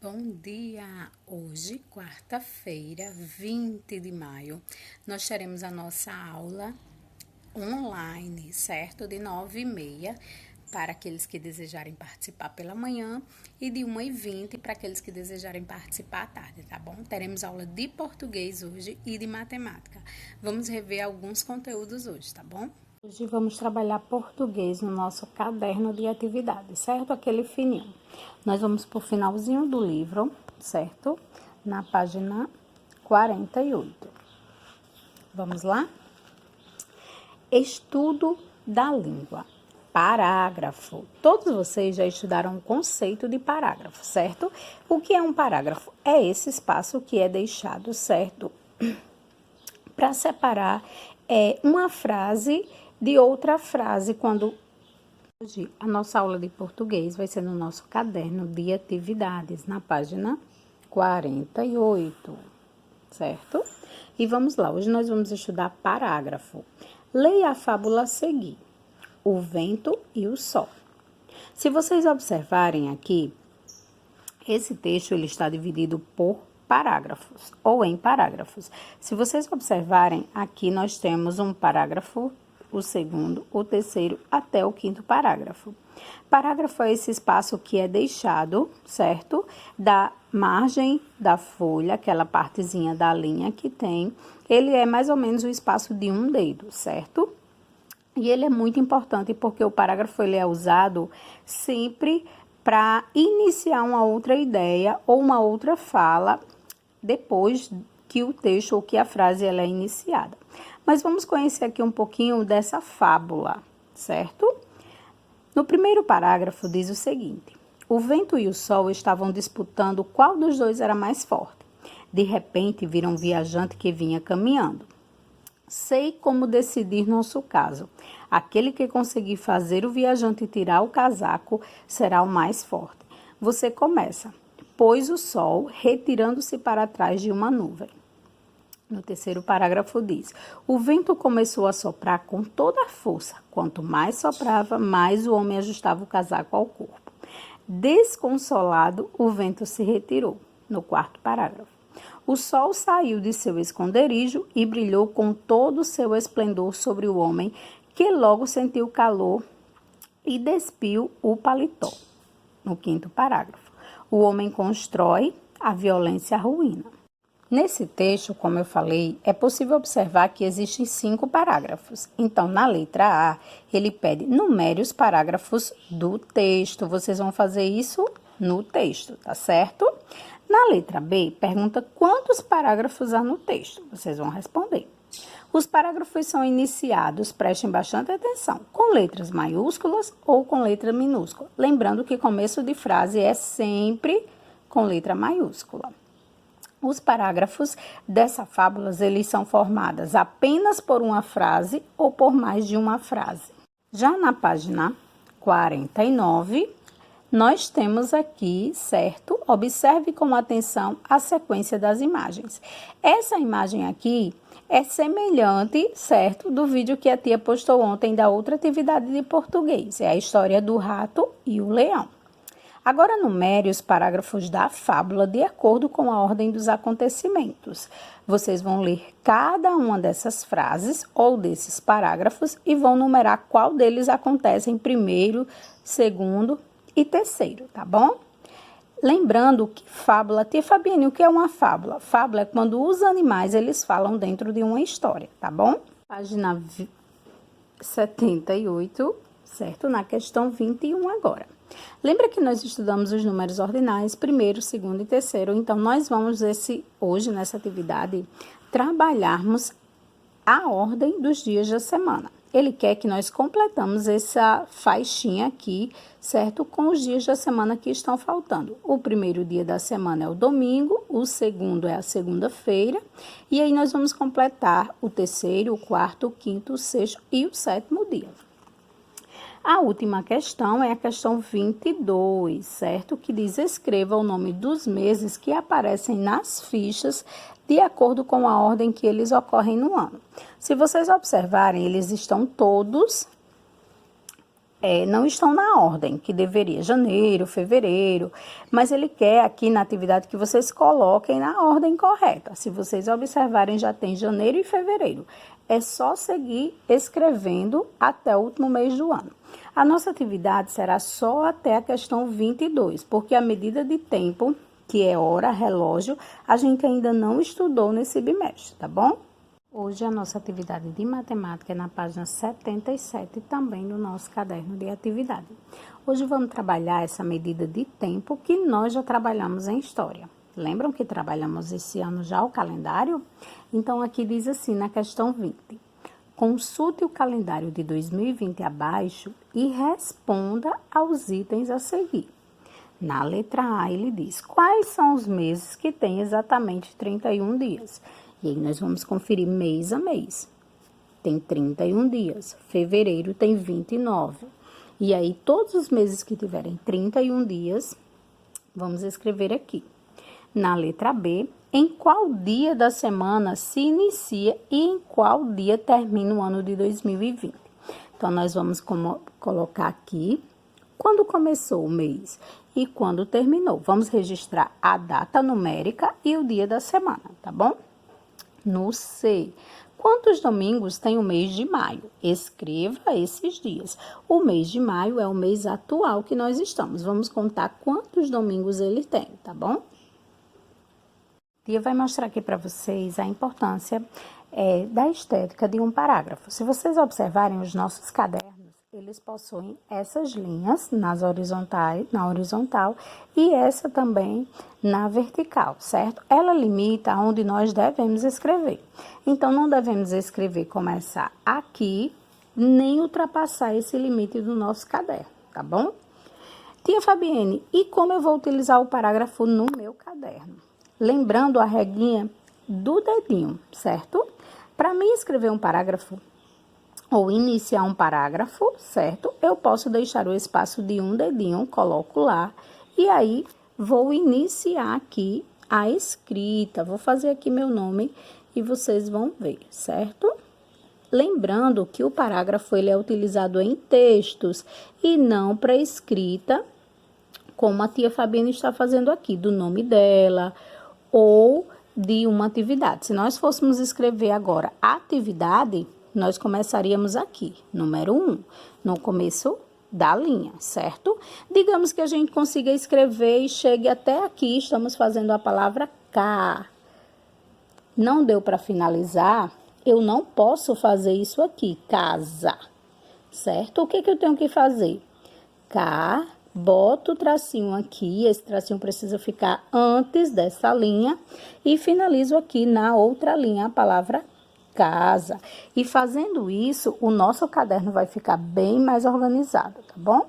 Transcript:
Bom dia! Hoje, quarta-feira, 20 de maio, nós teremos a nossa aula online, certo? De 9h30 para aqueles que desejarem participar pela manhã e de 1h20 para aqueles que desejarem participar à tarde, tá bom? Teremos aula de português hoje e de matemática. Vamos rever alguns conteúdos hoje, tá bom? Hoje vamos trabalhar português no nosso caderno de atividades, certo? Aquele fininho. Nós vamos pro finalzinho do livro, certo? Na página 48. Vamos lá? Estudo da língua. Parágrafo. Todos vocês já estudaram o conceito de parágrafo, certo? O que é um parágrafo? É esse espaço que é deixado, certo? Para separar uma frase de outra frase. Hoje a nossa aula de português vai ser no nosso caderno de atividades, na página 48, certo? E vamos lá, hoje nós vamos estudar parágrafo. Leia a fábula a seguir: O Vento e o Sol. Se vocês observarem aqui, esse texto ele está dividido por parágrafos ou em parágrafos. Se vocês observarem, aqui nós temos um parágrafo, o segundo, o terceiro, até o quinto parágrafo. Parágrafo é esse espaço que é deixado, certo? Da margem da folha, aquela partezinha da linha que tem, ele é mais ou menos o espaço de um dedo, certo? E ele é muito importante porque o parágrafo ele é usado sempre para iniciar uma outra ideia ou uma outra fala depois que o texto ou que a frase ela é iniciada. Mas vamos conhecer aqui um pouquinho dessa fábula, certo? No primeiro parágrafo diz o seguinte: o vento e o sol estavam disputando qual dos dois era mais forte. De repente viram um viajante que vinha caminhando. Sei como decidir nosso caso. Aquele que conseguir fazer o viajante tirar o casaco será o mais forte. Você começa. Pôs o sol, retirando-se para trás de uma nuvem. No terceiro parágrafo diz: o vento começou a soprar com toda a força. Quanto mais soprava, mais o homem ajustava o casaco ao corpo. Desconsolado, o vento se retirou. No quarto parágrafo: o sol saiu de seu esconderijo e brilhou com todo o seu esplendor sobre o homem, que logo sentiu calor e despiu o paletó. No quinto parágrafo: o homem constrói, a violência ruína. Nesse texto, como eu falei, é possível observar que existem 5 parágrafos. Então, na letra A, ele pede numere os parágrafos do texto. Vocês vão fazer isso no texto, tá certo? Na letra B, pergunta quantos parágrafos há no texto. Vocês vão responder. Os parágrafos são iniciados, prestem bastante atenção, com letras maiúsculas ou com letra minúscula. Lembrando que começo de frase é sempre com letra maiúscula. Os parágrafos dessa fábula, eles são formados apenas por uma frase ou por mais de uma frase. Já na página 49, nós temos aqui, certo? Observe com atenção a sequência das imagens. Essa imagem aqui é semelhante, certo? Do vídeo que a tia postou ontem da outra atividade de português. É a história do rato e o leão. Agora, numere os parágrafos da fábula de acordo com a ordem dos acontecimentos. Vocês vão ler cada uma dessas frases ou desses parágrafos e vão numerar qual deles acontece em primeiro, segundo e terceiro, tá bom? Lembrando que fábula, tia Fabiane, o que é uma fábula? Fábula é quando os animais eles falam dentro de uma história, tá bom? Página 78, certo? Na questão 21 agora. Lembra que nós estudamos os números ordinais, primeiro, segundo e terceiro. Então, nós vamos hoje, nessa atividade, trabalharmos a ordem dos dias da semana. Ele quer que nós completamos essa faixinha aqui, certo? Com os dias da semana que estão faltando. O primeiro dia da semana é o domingo, o segundo é a segunda-feira. E aí, nós vamos completar o terceiro, o quarto, o quinto, o sexto e o sétimo dia. A última questão é a questão 22, certo? Que diz: escreva o nome dos meses que aparecem nas fichas de acordo com a ordem que eles ocorrem no ano. Se vocês observarem, eles estão todos não estão na ordem que deveria, janeiro, fevereiro, mas ele quer aqui na atividade que vocês coloquem na ordem correta. Se vocês observarem, já tem janeiro e fevereiro. É só seguir escrevendo até o último mês do ano. A nossa atividade será só até a questão 22, porque a medida de tempo, que é hora, relógio, a gente ainda não estudou nesse bimestre, tá bom? Hoje a nossa atividade de matemática é na página 77, também no nosso caderno de atividade. Hoje vamos trabalhar essa medida de tempo que nós já trabalhamos em história. Lembram que trabalhamos esse ano já o calendário? Então aqui diz assim na questão 20. Consulte o calendário de 2020 abaixo e responda aos itens a seguir. Na letra A ele diz, quais são os meses que têm exatamente 31 dias? E aí nós vamos conferir mês a mês. Tem 31 dias. Fevereiro tem 29. E aí todos os meses que tiverem 31 dias, vamos escrever aqui. Na letra B, em qual dia da semana se inicia e em qual dia termina o ano de 2020. Então, nós vamos colocar aqui quando começou o mês e quando terminou. Vamos registrar a data numérica e o dia da semana, tá bom? No C, quantos domingos tem o mês de maio? Escreva esses dias. O mês de maio é o mês atual que nós estamos. Vamos contar quantos domingos ele tem, tá bom? Tia vai mostrar aqui para vocês a importância da estética de um parágrafo. Se vocês observarem os nossos cadernos, eles possuem essas linhas na horizontal e essa também na vertical, certo? Ela limita onde nós devemos escrever. Então, não devemos escrever, começar aqui, nem ultrapassar esse limite do nosso caderno, tá bom? Tia Fabienne, e como eu vou utilizar o parágrafo no meu caderno? Lembrando a regrinha do dedinho, certo? Para mim escrever um parágrafo ou iniciar um parágrafo, certo? Eu posso deixar o espaço de um dedinho, coloco lá, e aí vou iniciar aqui a escrita. Vou fazer aqui meu nome e vocês vão ver, certo? Lembrando que o parágrafo ele é utilizado em textos e não para escrita, como a tia Fabiana está fazendo aqui, do nome dela ou de uma atividade. Se nós fôssemos escrever agora atividade, nós começaríamos aqui, número 1, no começo da linha, certo? Digamos que a gente consiga escrever e chegue até aqui, estamos fazendo a palavra cá. Não deu para finalizar, eu não posso fazer isso aqui, casa, certo? O que eu tenho que fazer? Cá, boto o tracinho aqui, esse tracinho precisa ficar antes dessa linha e finalizo aqui na outra linha a palavra casa. E fazendo isso, o nosso caderno vai ficar bem mais organizado, tá bom?